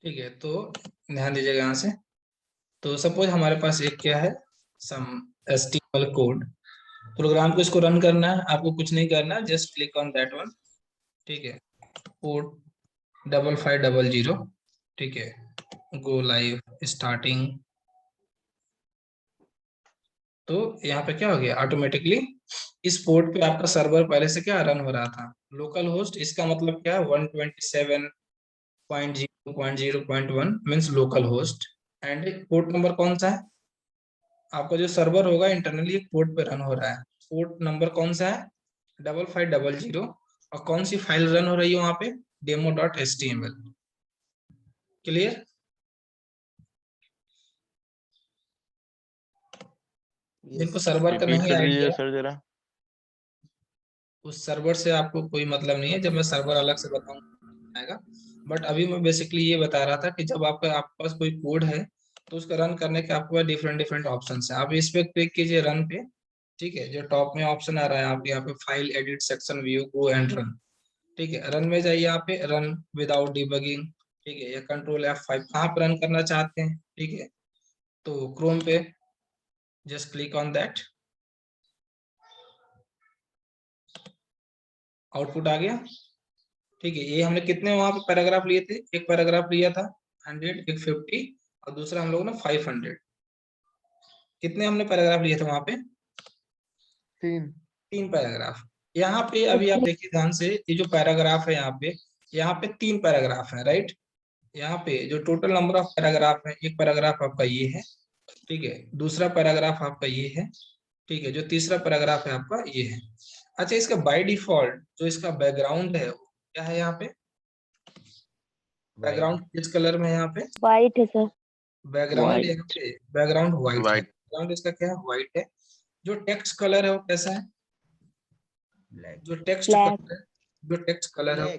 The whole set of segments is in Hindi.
ठीक है, तो ध्यान दीजिएगा यहाँ से। तो सपोज हमारे पास एक क्या है, सम HTML कोड प्रोग्राम को, इसको रन करना है, आपको कुछ नहीं करना है, just click on that one. ठीक है, पोर्ट 5500, ठीक है, गो लाइव स्टार्टिंग। तो यहाँ पे क्या हो गया, ऑटोमेटिकली इस पोर्ट पे आपका सर्वर पहले से क्या रन हो रहा था, लोकल होस्ट। इसका मतलब क्या है, 127.0.0.1 means local host. And port number कौन सा है, आपका जो सर्वर होगा इंटरनली एक पोर्ट पे रन हो रहा है, पोर्ट नंबर कौन सा है, 5500। और कौन सी फाइल रन हो रही है वहां पे, demo.html। क्लियर? जिनको सर्वर का रिपीट नहीं कर दीजिए आइडिया, सर जरा। उस सर्वर से आपको कोई मतलब नहीं है, जब मैं सर्वर अलग से बताऊंगा। बट अभी मैं बेसिकली ये बता रहा था कि जब आपके पास कोई कोड है, तो उसका रन करने के आपके पास डिफरेंट डिफरेंट ऑप्शन है। आप इस पे क्लिक कीजिए रन पे। ठीक है, जो टॉप में ऑप्शन आ रहा है, आप यहाँ पे file edit section view go and run. ठीक है, रन में जाइए, यहाँ पे रन विदाउट डिबगिंग। ठीक है, या कंट्रोल F5 कहाँ पे रन करना चाहते हैं। ठीक है, तो क्रोम पे just click on that, output आ गया। ठीक है, ये हमने कितने वहां पे पैराग्राफ लिए थे, एक पैराग्राफ लिया था 100, एक 50, और दूसरा हम लोग ने 500। कितने हमने पैराग्राफ लिए थे वहां पे, 3 पैराग्राफ। यहाँ पे अभी आप देखिए ध्यान से, ये जो पैराग्राफ है यहाँ पे 3 पैराग्राफ है, राइट। यहाँ पे जो टोटल नंबर ऑफ पैराग्राफ है, एक पैराग्राफ आपका ये है, ठीक है, दूसरा पैराग्राफ आपका ये है, ठीक है, जो तीसरा पैराग्राफ है आपका ये है। अच्छा, इसका बाय डिफॉल्ट जो इसका बैकग्राउंड है वो क्या है, यहाँ पे बैकग्राउंड किस कलर में है, यहाँ पे वाइट है सर। बैकग्राउंड, यहाँ White. पे बैकग्राउंड व्हाइट है, वाइट। बैकग्राउंड इसका क्या है, व्हाइट है। जो टेक्स्ट कलर है वो कैसा है, जो टेक्स्ट Black. कलर है, जो टेक्स्ट कलर है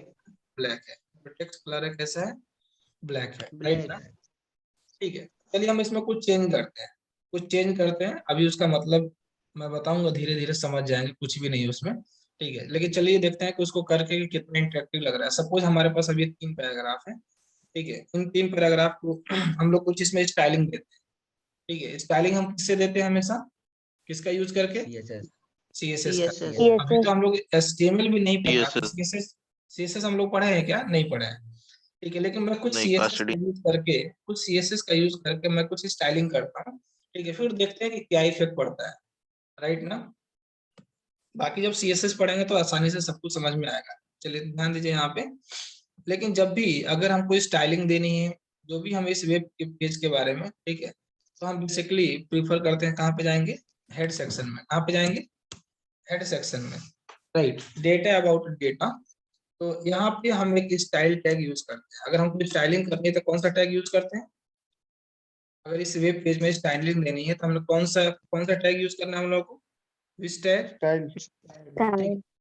ब्लैक है, जो टेक्स्ट कलर है कैसा है, ब्लैक है, राइट ना। ठीक है, चलिए हम इसमें कुछ चेंज करते हैं, कुछ चेंज करते हैं, अभी उसका मतलब मैं बताऊंगा, धीरे धीरे समझ जाएंगे, कुछ भी नहीं है उसमें। ठीक है, लेकिन चलिए देखते हैं कि उसको करके कि कितना इंटरेक्टिव लग रहा है। सपोज हमारे पास अभी 3 पैराग्राफ है। ठीक है, इन 3 पैराग्राफ को हम लोग कुछ इसमें स्टाइलिंग देते हैं। ठीक है, स्टाइलिंग हम किससे देते हैं हमेशा, किसका यूज करके, CSS का। अभी तो CSS. हम लोग HTML भी नहीं पढ़ा, CSS CSS हम लोग पढ़े हैं क्या, नहीं पढ़े हैं। ठीक है, लेकिन मैं कुछ नहीं, CSS कास्टडी। का यूज करके, मैं कुछ स्टाइलिंग करता हूँ। ठीक है, फिर देखते हैं कि क्या इफेक्ट पड़ता है, राइट ना। बाकी जब CSS पढ़ेंगे तो आसानी से सब कुछ समझ में आएगा। चलिए ध्यान दीजिए यहाँ पे। लेकिन जब भी अगर हमको स्टाइलिंग देनी है, जो भी हम इस वेब के पेज के बारे में, ठीक है, तो हम बेसिकली प्रीफर करते हैं कहाँ पे जाएंगे, हेड सेक्शन में। कहाँ पे जाएंगे, हेड सेक्शन में, राइट, डेटा अबाउट डेटा। तो यहाँ पे हम एक स्टाइल टैग यूज करते हैं। अगर हमको स्टाइलिंग करनी है तो कौन सा टैग यूज करते हैं, अगर इस वेब पेज में स्टाइलिंग देनी है तो हम लोग कौन सा टैग यूज करना है हम लोग को, स्टाइल, Style.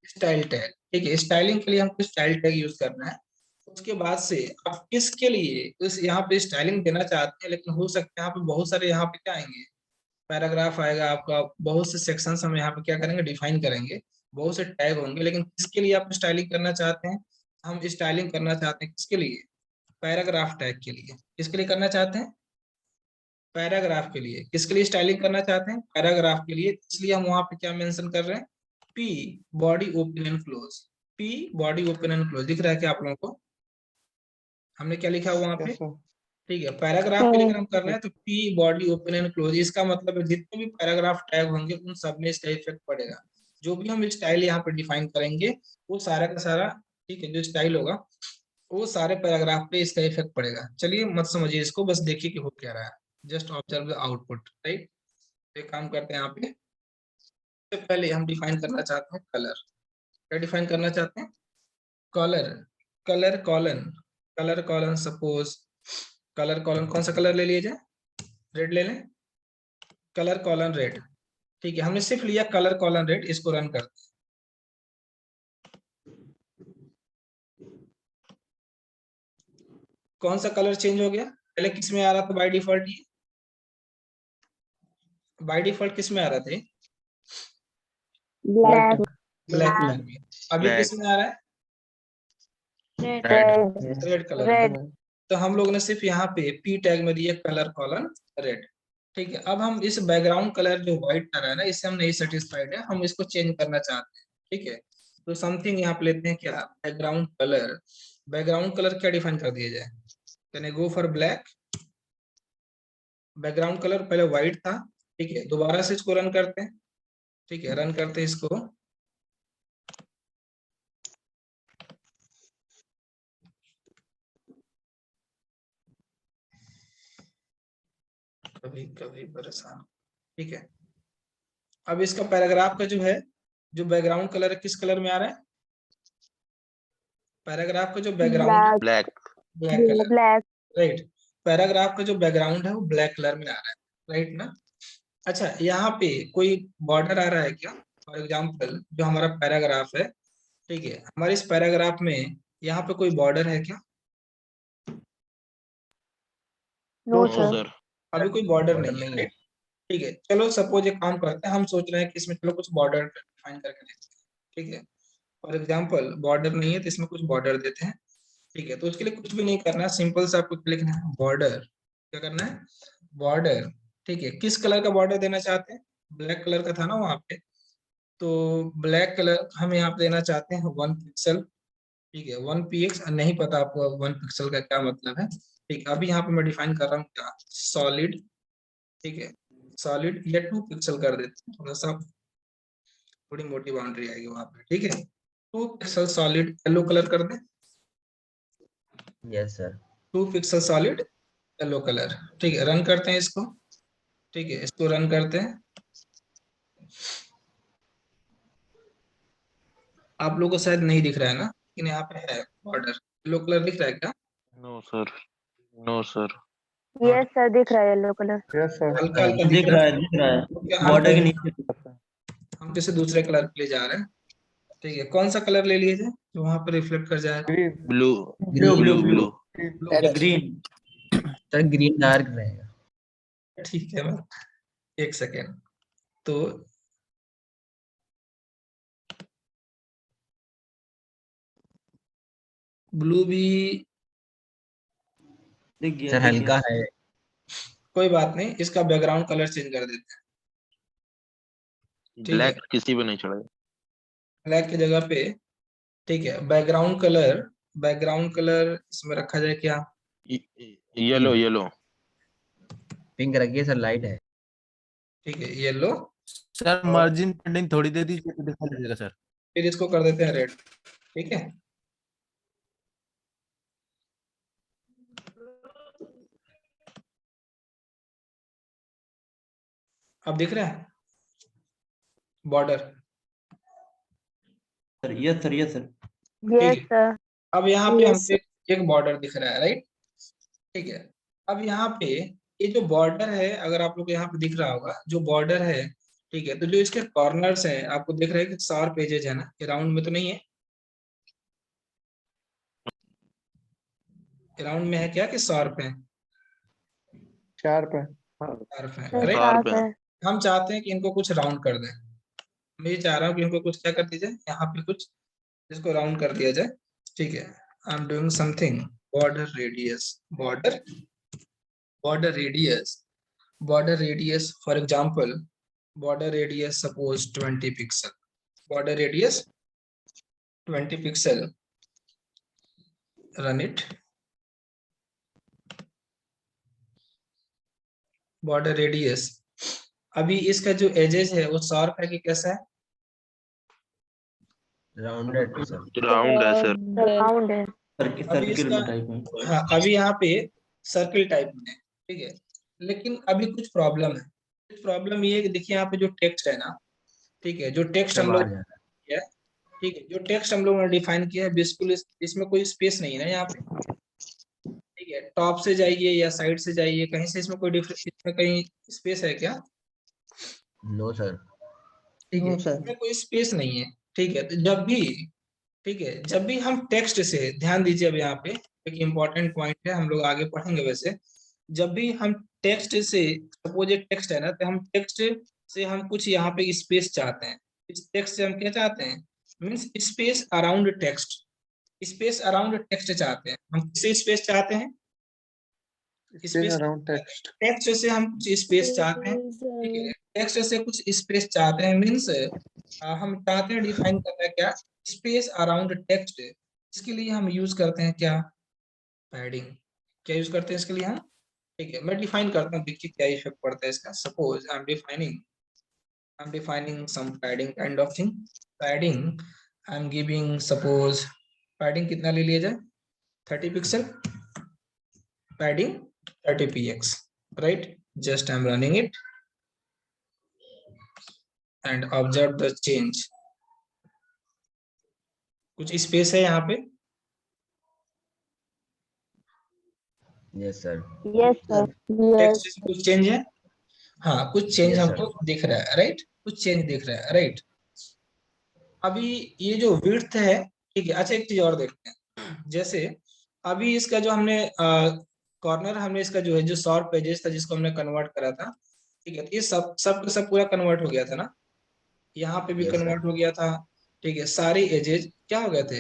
Style tag. ठीक है, स्टाइलिंग के लिए हमको स्टाइल टैग यूज करना है। उसके बाद से आप किसके लिए इस यहाँ पे स्टाइलिंग देना चाहते हैं, लेकिन हो सकता है यहाँ पे बहुत सारे यहाँ पे क्या आएंगे, पैराग्राफ आएगा आपका, बहुत से सेक्शंस हम यहाँ पे क्या करेंगे, डिफाइन करेंगे, बहुत से टैग होंगे, लेकिन किसके लिए आप स्टाइलिंग करना चाहते हैं, हम स्टाइलिंग करना चाहते हैं किसके लिए, पैराग्राफ टैग के लिए। किसके लिए करना चाहते हैं, पैराग्राफ के लिए। किसके लिए स्टाइलिंग करना चाहते हैं, पैराग्राफ के लिए। इसलिए हम वहां पे क्या मेंशन कर रहे हैं, P body open and close, P body open and close. दिख रहा है क्या आप लोगों को, हमने क्या लिखा हुआ वहां पे। ठीक है, पैराग्राफ के लिए अगर हम कर रहे हैं तो P body open and close, इसका मतलब है जितने भी पैराग्राफ टैग होंगे उन सब में इसका इफेक्ट पड़ेगा। जो भी हम स्टाइल यहाँ पे डिफाइन करेंगे वो सारा का सारा, ठीक है, जो स्टाइल होगा वो सारे पैराग्राफ पे इसका इफेक्ट पड़ेगा। चलिए मत समझिए इसको, बस देखिए कि हो क्या रहा है, just observe the output, right. एक काम करते हैं यहाँ पे, सबसे पहले हम डिफाइन करना चाहते हैं कलर। क्या डिफाइन करना चाहते हैं, colour, colour colon, colour colon. Suppose colour colon कौन सा कलर ले लिया जाए, रेड ले लें, कलर कॉलन रेड। ठीक है, हमने सिर्फ लिया कलर कॉलन रेड, इसको रन करते हैं। कौन सा कलर चेंज हो गया, पहले किस में आ रहा था बाय डिफॉल्ट, ये बाय डिफॉल्ट किस में आ रहा था, Black. ब्लैक कलर में। अभी किस ब्लैक। में आ रहा है, रेड। Red. रेड कलर में। Red. तो हम लोग ने सिर्फ यहाँ पे p टैग में दिया कलर कॉलन रेड। ठीक है, अब हम इस बैकग्राउंड कलर जो व्हाइट आ रहा है ना, इससे हम नहीं सेटिस्फाइड है, हम इसको चेंज करना चाहते हैं। ठीक है, तो समथिंग यहाँ पे लेते हैं क्या, बैकग्राउंड कलर। बैकग्राउंड कलर क्या डिफाइन कर दिया जाए, can I go for black. Background colour पहले व्हाइट था। ठीक है, दोबारा से इसको रन करते हैं। ठीक है, रन करते हैं इसको। कभी कभी परेशान। ठीक है, अब इसका पैराग्राफ का जो है, जो बैकग्राउंड कलर है किस कलर में आ रहा है, पैराग्राफ का जो background, black. Black colour, black. Right. Paragraph का जो बैकग्राउंड है वो ब्लैक कलर में आ रहा है, राइट ना। अच्छा, यहाँ पे कोई बॉर्डर आ रहा है क्या, फॉर एग्जाम्पल जो हमारा पैराग्राफ है, ठीक है, हमारे इस पैराग्राफ में यहाँ पे कोई बॉर्डर है क्या, नो नो सर। सर। अभी कोई बॉर्डर बॉर्डर नहीं है, नहीं है। राइट। ठीक है, चलो सपोज एक काम करते हैं, हम सोच रहे हैं कि इसमें चलो कुछ बॉर्डर डिफाइन करके देखते हैं। ठीक है, फॉर एग्जाम्पल बॉर्डर नहीं है तो इसमें कुछ बॉर्डर देते हैं। ठीक है, तो उसके लिए कुछ भी नहीं करना है, सिंपल सा आपको लिखना है बॉर्डर। क्या करना है, बॉर्डर। ठीक है, किस कलर का बॉर्डर देना चाहते हैं, ब्लैक कलर का था ना वहां पे, तो ब्लैक कलर हम यहाँ पे देना चाहते हैं 1 पिक्सल। ठीक है, 1 px, नहीं पता आपको 1 पिक्सल का क्या मतलब है। ठीक है, अभी यहाँ पे मैं डिफाइन कर रहा हूँ क्या, सॉलिड। ठीक है, सॉलिड या 2 पिक्सल कर देते हैं, थोड़ा सा थोड़ी मोटी बाउंड्री आएगी वहां पे। ठीक है, 2 पिक्सल सॉलिड येलो कलर कर दें, yes sir. 2 pixel solid yellow colour. ठीक है, रन करते हैं इसको। ठीक है, इसको रन करते हैं। आप लोगों को शायद नहीं दिख रहा है ना, लेकिन यहाँ पे है बॉर्डर, येलो कलर दिख रहा है क्या, no sir. No sir. Yes sir, दिख रहा है येलो कलर। Yes sir. हल्का हल्का दिख रहा है, दिख रहा है तो क्या हम बॉर्डर के नीचे। हम किसी दूसरे कलर के लिए जा रहे हैं। ठीक है, कौन सा कलर ले लीजिए जो वहां पर रिफ्लेक्ट कर जाएगा, green. Blue. Blue blue blue blue. Green. Sir green dark रहेगा। ठीक है, मैं एक सेकेंड, तो ब्लू भी दिख गया, सर दिख हल्का गया। है। कोई बात नहीं, इसका बैकग्राउंड कलर चेंज कर देते हैं। ठीक है, ब्लैक किसी पे नहीं चढ़ेगा। ब्लैक की जगह पे, ठीक है, बैकग्राउंड कलर इसमें रखा जाए क्या, येलो येलो। पिंक रखिए सर, लाइट है। ठीक है, येलो। सर मार्जिन पेंडिंग थोड़ी दे दीजिए तो दिखा दीजिएगा सर। फिर इसको कर देते हैं रेड। ठीक है, अब दिख रहा है border. Sir yes sir, yes sir. Yes sir. अब यहाँ पे Yes, हमको एक बॉर्डर दिख रहा है, राइट। ठीक है, अब यहाँ पे ये जो बॉर्डर है, अगर आप लोग को यहाँ पे दिख रहा होगा जो बॉर्डर है, ठीक है, तो जो इसके कॉर्नर्स हैं आपको दिख रहा है कि 4 पेजेज है ना, ये राउंड में तो नहीं है, राउंड में है क्या कि शार्प है, 4 पे। शार्प है, सर राइट। साफ है। हम चाहते हैं कि इनको कुछ राउंड कर दें, मैं ये चाह रहा हूँ कि इनको कुछ क्या कर दीजिए, यहाँ पे कुछ इसको राउंड कर दिया जाए। ठीक है, I am doing something, border radius, border radius, border radius, for example border radius suppose 20 pixel, border radius 20 pixel, run it, border radius। अभी इसका जो एजेस है वो शार्प है कि कैसा है, राउंडेड सर। राउंड है सर। राउंड है। अभी सर्किल इसका, में टाइप में। हाँ अभी यहाँ पे सर्किल टाइप में है। ठीक है, लेकिन अभी कुछ प्रॉब्लम है, कुछ प्रॉब्लम ये है कि देखिए यहाँ पे जो टेक्स्ट है ना, ठीक है, जो टेक्स्ट हम लोग बाहर जा रहा किया है, ठीक है, जो टेक्स्ट हम लोगों ने डिफाइन किया है बिल्कुल इसमें कोई स्पेस नहीं है ना यहाँ पे। ठीक है, टॉप से जाइए या साइड से जाइए, कहीं से इसमें कोई डिफरेंस, इसमें कहीं स्पेस है क्या, है। No sir. ठीक है, नो सर। इसमें कोई स्पेस नहीं है। ठीक है, तो जब भी, ठीक है, जब भी हम टेक्स्ट से, ध्यान दीजिए अब यहाँ पे एक इंपॉर्टेंट पॉइंट है, हम लोग आगे पढ़ेंगे वैसे, जब भी हम टेक्स्ट से, सपोज एक टेक्स्ट है ना, तो हम टेक्स्ट से हम कुछ यहाँ पे स्पेस चाहते हैं, इस टेक्स्ट से हम क्या चाहते हैं, means space around text, space around text चाहते हैं हम, किससे स्पेस चाहते हैं, स्पेस अराउंड टेक्स्ट। टेक्स्ट से हम कुछ स्पेस चाहते हैं, ठीक है, टेक्स्ट से कुछ स्पेस चाहते हैं, मीन्स हम चाहते हैं डिफाइन करना है क्या, स्पेस अराउंड टेक्स्ट। इसके लिए हम यूज करते हैं क्या, पैडिंग। क्या यूज करते हैं इसके लिए हम, ठीक है, मैं डिफाइन करता हूँ, देखिए क्या इफेक्ट पड़ता है इसका। Suppose I am defining some padding kind of thing. Padding I am giving, suppose padding कितना ले लिया जाए, 30 pixel, padding 30 px, right? Just I'm running it and observe the change. कुछ स्पेस है यहाँ पे, yes sir. Yes, sir. Yes. Text से कुछ चेंज है, हाँ कुछ चेंज Yes, हमको दिख रहा है, राइट, कुछ चेंज दिख रहा है, राइट। अभी ये जो विड्थ है, ठीक है, अच्छा एक चीज और देखते हैं, जैसे अभी इसका जो हमने कॉर्नर, हमने इसका जो है जो शॉर्ट पेजेस था जिसको हमने कन्वर्ट करा था, ठीक है, ये सब सब सब पूरा कन्वर्ट हो गया था ना, यहाँ पे भी Yes, sir. कन्वर्ट हो गया था, ठीक है, सारे एजेस क्या हो गए थे,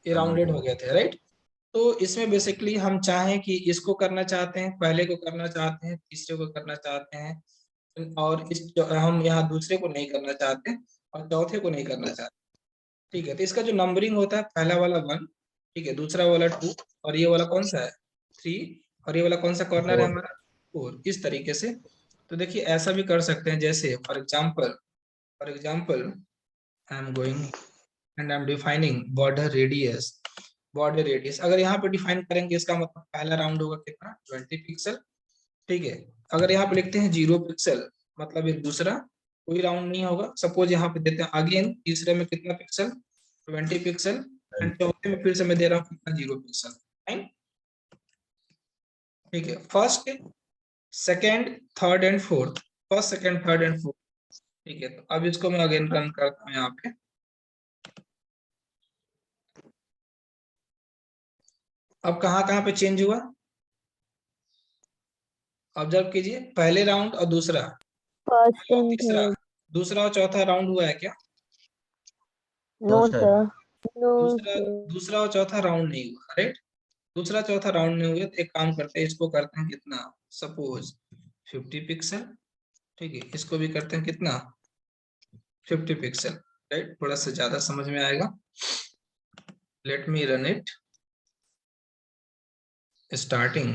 ये राउंडेड हो गए थे, राइट। तो इसमें बेसिकली हम चाहें कि इसको करना चाहते हैं, पहले को करना चाहते हैं, तीसरे को करना चाहते हैं, और हम यहाँ दूसरे को नहीं करना चाहते और चौथे को नहीं करना चाहते, ठीक है। तो इसका जो नंबरिंग होता है, पहला वाला 1, ठीक है, दूसरा वाला 2, और ये वाला कौन सा है 3, और ये वाला कौन सा कॉर्नर है 4. हमारा 4, इस तरीके से। तो देखिए ऐसा भी कर सकते हैं, जैसे for example I am going and I am defining border radius. अगर यहाँ पे डिफाइन करेंगे, इसका मतलब पहला राउंड होगा कितना, 20 पिक्सल, ठीक है। अगर यहाँ पे लिखते हैं 0 पिक्सल, मतलब ये दूसरा कोई राउंड नहीं होगा। सपोज यहाँ पे देते हैं अगेन, तीसरे में कितना पिक्सल, 20 पिक्सल, एंड चौथे में फिर से मैं दे रहा हूँ कितना, 0 पिक्सल, फाइन, ठीक है। First, second, third and fourth, first, second, third and fourth, ठीक है। तो अब इसको मैं अगेन रन करता हूँ यहाँ पे, अब कहाँ पे चेंज हुआ, ऑब्जर्व कीजिए, पहले राउंड और दूसरा First और and तीसरा, third. दूसरा और चौथा राउंड हुआ है क्या, No, No, sir. sir. No, दूसरा sir. दूसरा और चौथा राउंड नहीं हुआ, राइट। दूसरा चौथा राउंड नहीं हुआ, तो एक काम करते हैं, इसको करते हैं कितना, सपोज 50 पिक्सल, ठीक है, इसको भी करते हैं कितना, 50 पिक्सल, राइट, थोड़ा सा ज्यादा समझ में आएगा। Late me run it, starting,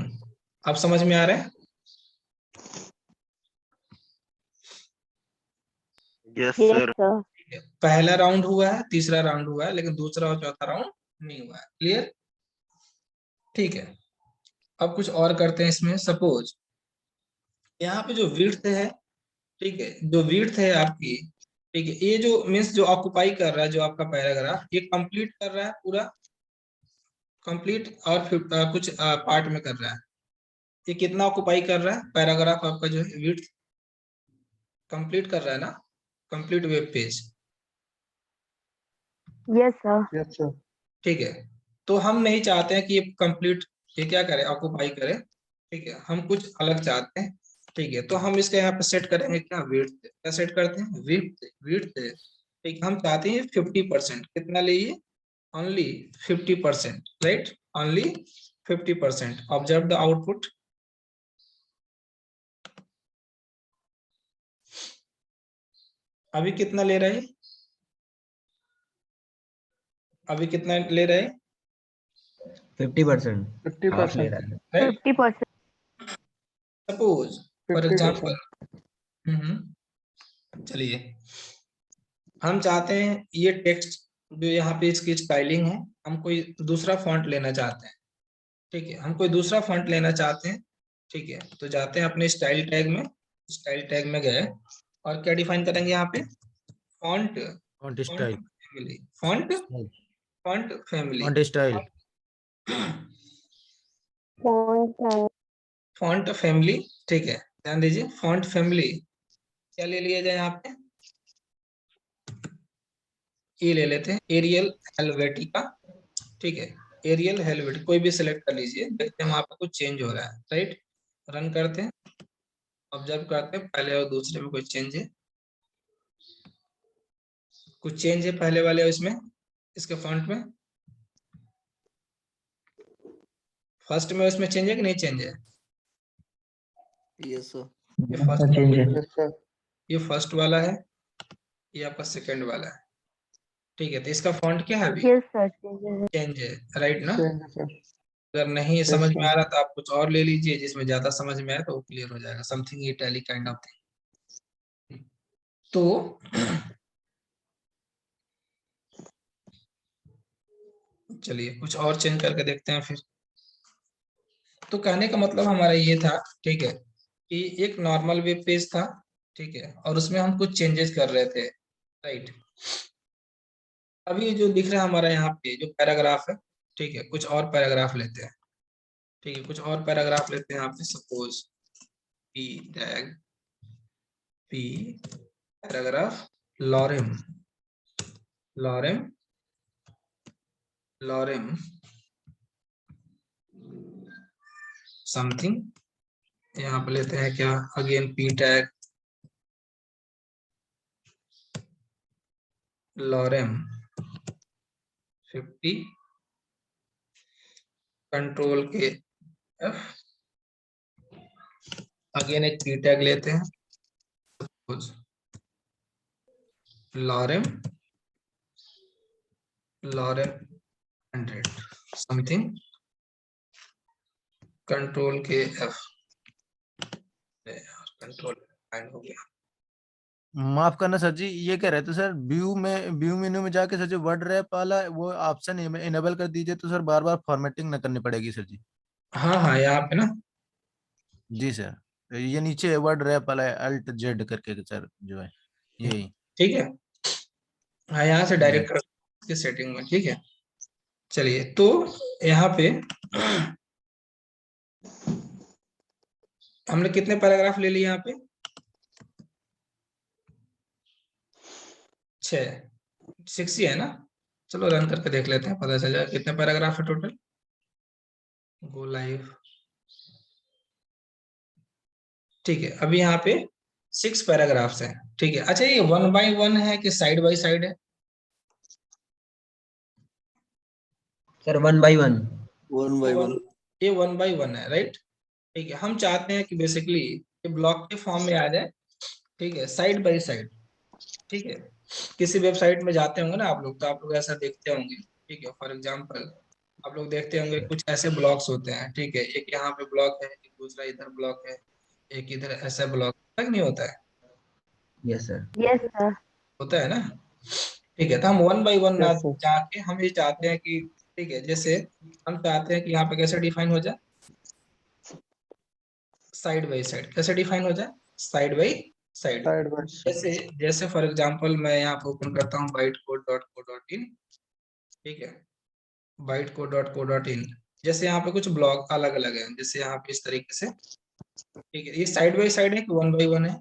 अब समझ में आ रहा है, यस Yes, सर। sir. पहला राउंड हुआ है, तीसरा राउंड हुआ है, लेकिन दूसरा और चौथा राउंड नहीं हुआ है, क्लियर, ठीक है। अब कुछ और करते हैं इसमें, सपोज यहाँ पे जो विड्थ है, ठीक है, जो विड्थ है आपकी, ठीक है, ये जो मीन्स जो ऑक्युपाई कर रहा है, जो आपका पैराग्राफ ये कंप्लीट कर रहा है पूरा कंप्लीट, और फिर कुछ पार्ट में कर रहा है, ये कितना ऑक्युपाई कर रहा है पैराग्राफ आपका, जो है विड्थ कंप्लीट कर रहा है ना, complete web page, Yes, sir. Yes sir. ठीक है। तो हम नहीं चाहते हैं कि ये कंप्लीट, ये क्या करे, ऑक्युपाई करे, ठीक है, हम कुछ अलग चाहते हैं, ठीक है। तो हम इसका यहाँ पे सेट करेंगे क्या, विड्थ, क्या सेट करते हैं, विड्थ, ठीक, हम चाहते हैं 50%, कितना लिए, only 50%, right, only 50%। Observe the output, अभी कितना ले रहे हैं, अभी कितना ले रहे हैं, 50%. 50%. ले रहा है. राइट। 50%. Suppose for 50%. एग्जाम्पल, चलिए हम चाहते हैं ये टेक्स्ट जो यहाँ पे इसकी स्टाइलिंग है, हम कोई दूसरा फॉन्ट लेना चाहते हैं, ठीक है, हम कोई दूसरा फॉन्ट लेना चाहते हैं, ठीक है। तो जाते हैं अपने स्टाइल टैग में गए, और क्या डिफाइन करेंगे यहाँ पे, font font style, family, font family, font style, Font and font family, ठीक है, ध्यान दीजिए, फॉन्ट फैमिली क्या ले लिया जाए यहाँ पे, ये ले लेते हैं एरियल हेल्वेटिका, ठीक है, एरियल हेल्वेटिका कोई भी सिलेक्ट कर लीजिए, देखते हैं वहां पे कुछ चेंज हो रहा है, राइट, रन करते हैं, ऑब्जर्व करते हैं पहले और दूसरे में कोई चेंज है, कुछ चेंज है पहले वाले और इसमें, इसके फॉन्ट में, फर्स्ट में उसमें चेंज है कि नहीं चेंज है? Yes sir. ये फर्स्ट चेंज है। Yes sir. ये फर्स्ट वाला है, ये आपका सेकंड वाला है। ठीक है, तो इसका फॉन्ट क्या है अभी? Yes, sir. Changes. चेंज है, राइट ना? चेंज है सर। अगर नहीं Yes, समझ में sir. आ रहा तो आप कुछ और ले लीजिए जिसमें ज्यादा समझ में आए तो वो क्लियर हो जाएगा, something italic kind of thing. तो चलिए कुछ और चेंज करके देखते हैं फिर। तो कहने का मतलब हमारा ये था, ठीक है, कि एक नॉर्मल वेब पेज था, ठीक है, और उसमें हम कुछ चेंजेस कर रहे थे, राइट। अभी जो दिख रहा है हमारा यहाँ पे जो पैराग्राफ है, ठीक है, कुछ और पैराग्राफ लेते हैं, ठीक है, कुछ और पैराग्राफ लेते हैं यहाँ पे। Suppose P tag P paragraph lorem lorem lorem something, यहाँ पे लेते हैं क्या, again P tag lorem 50 control के एफ, अगेन एक पी टैग लेते हैं, लॉरेम लॉरेम 100 समथिंग कंट्रोल के एफ, कंट्रोल फाइंड हो गया। माफ करना सर जी, ये कह रहे थे सर व्यू मेन्यू में जाके सर जी वर्ड रैप वाला वो ऑप्शन इनेबल कर दीजिए तो सर बार बार फॉर्मेटिंग न करनी पड़ेगी सर जी। हाँ हाँ, यहाँ पे ना, जी सर, ये नीचे वर्ड रैप वाला है अल्ट जेड करके सर जो है यही। ठीक है, हाँ यहाँ से जी। डायरेक्ट कर के सेटिंग में, ठीक है। चलिए तो यहाँ पे हमने कितने पैराग्राफ ले लिए यहाँ पे? 6 ही है ना? चलो रन करके देख लेते हैं, पता चल जाएगा कितने पैराग्राफ है टोटल। गो लाइव, ठीक है, अभी यहाँ पे 6 पैराग्राफ्स हैं, ठीक है। अच्छा, ये 1 by 1 है कि साइड बाय साइड है? Sir 1 by 1। 1 by 1। ये 1 by 1 है, राइट। ठीक है, हम चाहते हैं कि बेसिकली ये ब्लॉक के फॉर्म में आ जाए, ठीक है, साइड बाय साइड, ठीक है। किसी वेबसाइट में जाते होंगे ना आप लोग, तो आप लोग ऐसा देखते होंगे, ठीक है। फॉर एग्जांपल आप लोग देखते होंगे कुछ ऐसे ब्लॉक्स होते हैं, ठीक है, एक यहाँ पे ब्लॉक है, एक दूसरा इधर ब्लॉक है, एक इधर ऐसा ब्लॉक तक नहीं होता है, यस सर। Yes, sir. होता है ना? ठीक है, तो हम 1 by 1 ना Yes, sir. जाके हम ये चाहते हैं कि, ठीक है, जैसे हम चाहते हैं कि यहाँ पे कैसे डिफाइन हो जाए, साइड बाय साइड, कैसे डिफाइन हो जाए, side by side. Side by side. जैसे जैसे फॉर एग्जांपल मैं यहाँ पे ओपन करता हूँ bytecode.co.in, ठीक है, bytecode.co.in। जैसे यहाँ पे कुछ ब्लॉक अलग अलग हैं, जैसे यहाँ पे इस तरीके से, ठीक है, ये साइड बाय साइड है कि 1 by 1 है?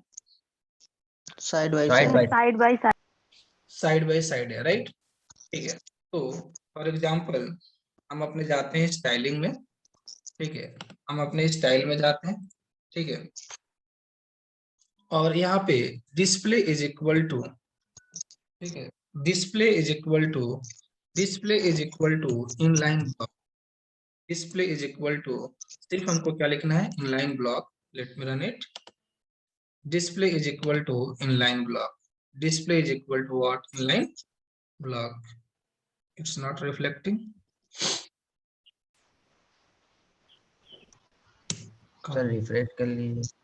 Side by Side by Side by side. Side by side है, राइट। ठीक है, तो फॉर एग्जांपल हम अपने जाते हैं स्टाइलिंग में, ठीक है, हम अपने स्टाइल में जाते हैं, ठीक है, और यहाँ पे डिस्प्ले इज इक्वल टू, ठीक है, display is equal to inline block, display is equal to, सिर्फ हमको क्या लिखना है, inline block. Let me run it. Display is equal to inline block, display is equal to what, inline block. It's not reflecting. Sir refresh कर लीजिए।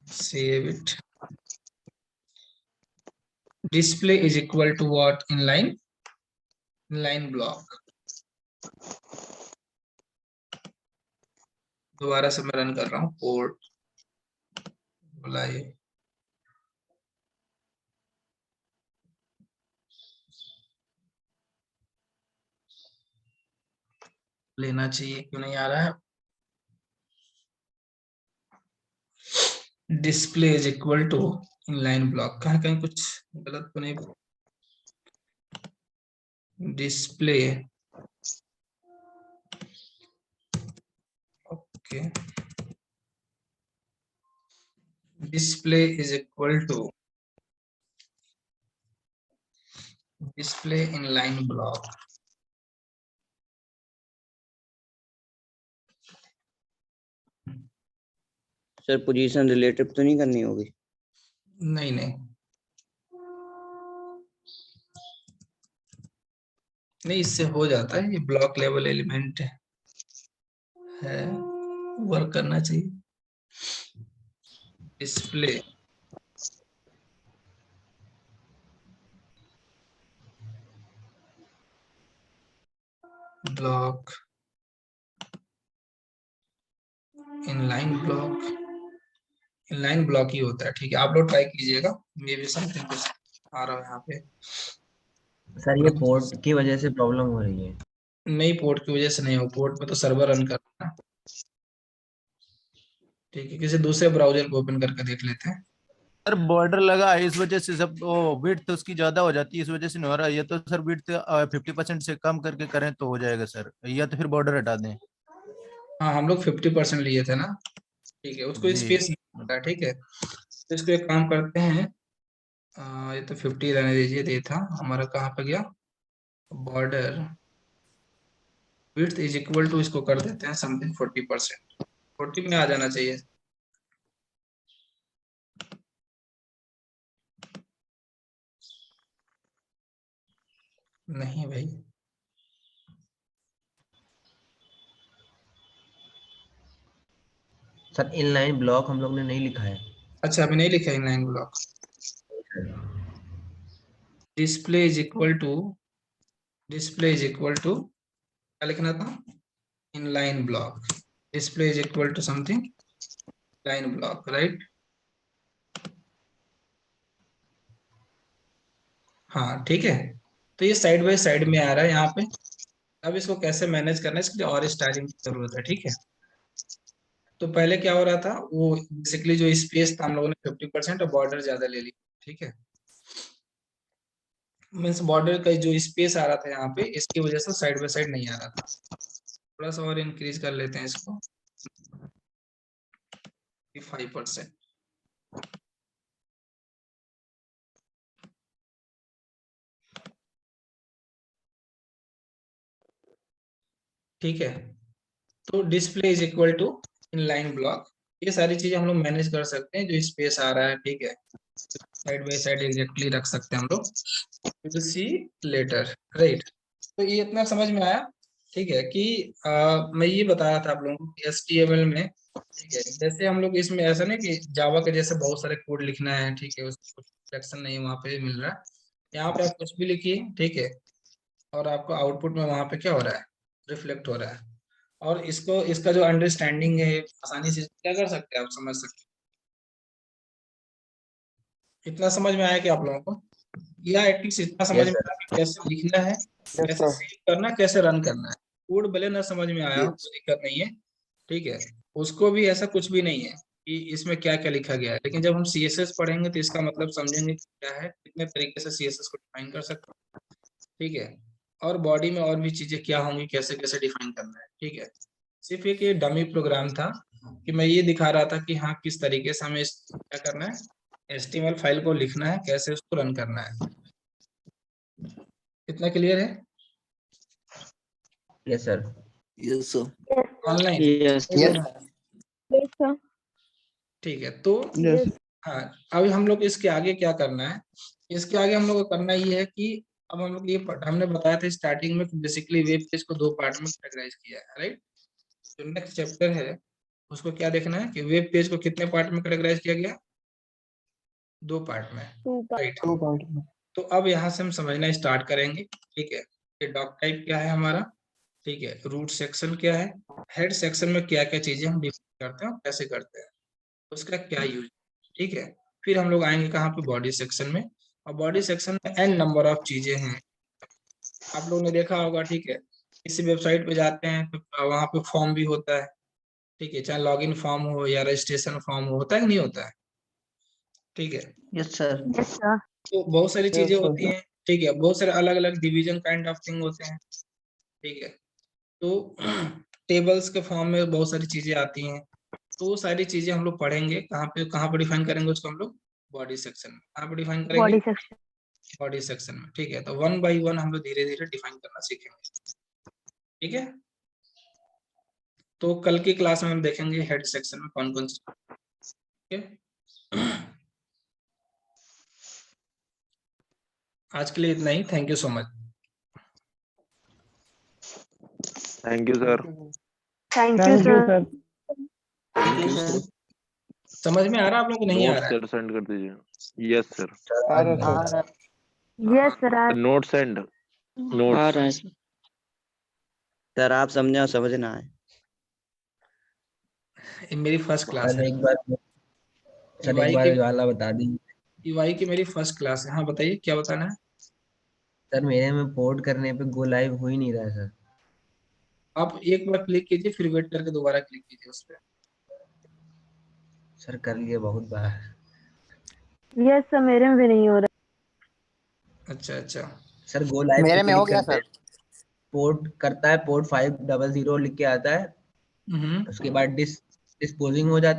Save it. Display is equal to what, inline block। दोबारा से मैं रन कर रहा हूँ, कोड लाइव, लेना चाहिए, क्यों नहीं आ रहा है? Display is equal to inline block, कहीं कहीं कुछ गलत तो नहीं? Display, okay, display is equal to display inline block, sir position relative तो नहीं करनी होगी? नहीं नहीं नहीं, इससे हो जाता है, ये ब्लॉक लेवल एलिमेंट है, वर्क करना चाहिए। Display block, inline block, inline block ही होता है। ठीक है, आप लोग ट्राई कीजिएगा, मे बी समथिंग कुछ आ रहा है यहाँ पे। सर ये पोर्ट की वजह से प्रॉब्लम हो रही है। नहीं, पोर्ट की वजह से नहीं हो, पोर्ट पे तो सर्वर रन करना है। ठीक है, किसी दूसरे ब्राउजर को ओपन करके देख लेते हैं। सर बॉर्डर लगा है, इस वजह से सब वो विड्थ उसकी ज्यादा हो जाती है, इस वजह से नहीं हो रहा। ये तो सर विड्थ 50% से कम करके करें तो हो जाएगा सर, या तो फिर बॉर्डर हटा दें। हाँ, हम लोग 50% लिए थे ना। ठीक है, उसको जी। स्पेस नहीं होता है। ठीक है, तो इसको एक काम करते हैं, ये तो 50 रहने दीजिए, ये था हमारा, कहाँ पे गया, border width is equal to, इसको कर देते हैं समथिंग 40%, 40 में आ जाना चाहिए। नहीं भाई, सर इनलाइन ब्लॉक हम लोग ने नहीं लिखा है। अच्छा अभी नहीं लिखा inline block. Display is equal to, display is equal to क्या लिखना था, inline block. Display is equal to something line block, right. हाँ ठीक है, तो ये साइड बाय साइड में आ रहा है यहाँ पे। अब इसको कैसे मैनेज करना है, इसके लिए और स्टाइलिंग की जरूरत है। ठीक है, तो पहले क्या हो रहा था, वो बेसिकली जो स्पेस था हम लोगों ने 50% और बॉर्डर ज्यादा ले ली। ठीक है, मीन्स बॉर्डर का जो स्पेस आ रहा था यहाँ पे, इसकी वजह से साइड बाय साइड नहीं आ रहा था। थोड़ा सा और इंक्रीज कर लेते हैं इसको 5%। ठीक है, तो display is equal to inline block, ये सारी चीजें हम लोग मैनेज कर सकते हैं, जो स्पेस आ रहा है। ठीक है, साइड बाय साइड एग्जैक्टली रख सकते हैं हम लोग, विल सी लेटर, राइट। तो ये इतना समझ में आया। ठीक है कि मैं ये बता रहा था आप लोगों को HTML में, ठीक है, जैसे हम लोग इसमें ऐसा नहीं कि जावा के जैसे बहुत सारे कोड लिखना है। ठीक है, उसको सिलेक्शन नहीं वहाँ पे मिल रहा है, यहाँ पे आप कुछ भी लिखिए। ठीक है, और आपको आउटपुट में वहाँ पे क्या हो रहा है, रिफ्लेक्ट हो रहा है। और इसको, इसका जो अंडरस्टैंडिंग है, आसानी से क्या कर सकते हैं, आप समझ सकते हैं। इतना समझ में आया कि आप लोगों को, या एटलीस्ट इतना समझ Yes, में sir. आया कि कैसे लिखना है, कैसे sir. सेव करना है, कैसे रन करना है। कोड भले ना समझ में आया, Yes. कोई दिक्कत नहीं है। ठीक है, उसको भी ऐसा कुछ भी नहीं है कि इसमें क्या क्या लिखा गया है, लेकिन जब हम CSS पढ़ेंगे तो इसका मतलब समझेंगे कि क्या है, कितने तरीके से CSS को डिफाइन कर सकते हैं। ठीक है, और बॉडी में और भी चीजें क्या होंगी, कैसे कैसे डिफाइन करना है। ठीक है, सिर्फ एक ये डमी प्रोग्राम था कि मैं ये दिखा रहा था कि हाँ किस तरीके से हमें क्या करना है, HTML फाइल को लिखना है, कैसे उसको रन करना है। इतना क्लियर है? Yes, sir. Yes, sir. Online? Yes. Yes. Yes, sir. ठीक है, तो Yes. हाँ, अभी हम लोग इसके आगे क्या करना है, इसके आगे हम लोग को करना ये है कि अब हम लोग ये हमने बताया था स्टार्टिंग में कि बेसिकली वेब पेज को 2 पार्ट में कैटेगराइज किया है, राइट। जो नेक्स्ट चैप्टर है उसको क्या देखना है कि वेब पेज को कितने पार्ट में कैटेगराइज किया गया, 2 पार्ट में, Two राइट। 2 part में. तो अब यहाँ से हम समझना स्टार्ट करेंगे। ठीक है, ये डॉक टाइप क्या है हमारा, ठीक है, रूट सेक्शन क्या है, हेड सेक्शन में क्या क्या चीजें हम डिफाइन करते हैं और कैसे करते हैं, उसका क्या यूज। ठीक है, फिर हम लोग आएंगे कहाँ पे, बॉडी सेक्शन में। और बॉडी सेक्शन में n नंबर ऑफ चीजें हैं, आप लोगों ने देखा होगा। ठीक है, किसी वेबसाइट पे जाते हैं तो वहाँ पे फॉर्म भी होता है। ठीक है, चाहे लॉगिन फॉर्म हो या रजिस्ट्रेशन फॉर्म हो, होता है कि नहीं होता है। ठीक है, Yes, sir. Yes, sir. तो बहुत सारी Yes, चीजें sir. होती हैं। ठीक है, बहुत सारे अलग अलग डिवीजन काइंड ऑफ थिंग होते हैं। ठीक है, तो टेबल्स के फॉर्म में बहुत सारी चीजें आती हैं। तो वो सारी चीजें हम लोग पढ़ेंगे, कहाँ पे डिफाइन करेंगे उसको हम लोग, बॉडी सेक्शन में। कहाँ पे डिफाइन करेंगे, Body section. बॉडी सेक्शन में। ठीक है, तो 1 by 1 हम लोग धीरे धीरे डिफाइन करना सीखेंगे। ठीक है, तो कल की क्लास में हम देखेंगे हेड सेक्शन में कौन कौन सी ओके आज के लिए इतना ही। Thank you so much. Thank you sir. Thank you, thank you sir. Sir. Thank you sir. समझ में आ रहा है आप लोगों को नहीं आ नोट रहा है? सर सेंड कर दीजिए। Yes sir. आ रहा है sir. Yes, sir. Note send. आ नोट। रहा है सर, आप समझो समझना है। ये मेरी फर्स्ट क्लास सर है। एक बार सर एक बार वाला बता दीजिए। ईवाई की मेरी फर्स्ट क्लास है। हाँ बताइए क्या बताना है? सर मेरे में पोर्ट करने पे गो लाइव हो ही नहीं रहा है सर। आप एक बार क्लिक कीजिए, फिर वेट करके दोबारा क्लिक कीजिए उस पर। सर कर लिए बहुत बार। Yes, sir. मेरे में भी नहीं हो रहा। अच्छा अच्छा। सर गो लाइव मेरे पे में हो क्लिक गया करते सर। हैं, पोर्ट करता है, पोर्ट 500 लिख के आता है, हम्म। उसके बाद डिस्पोजिंग हो जाता है।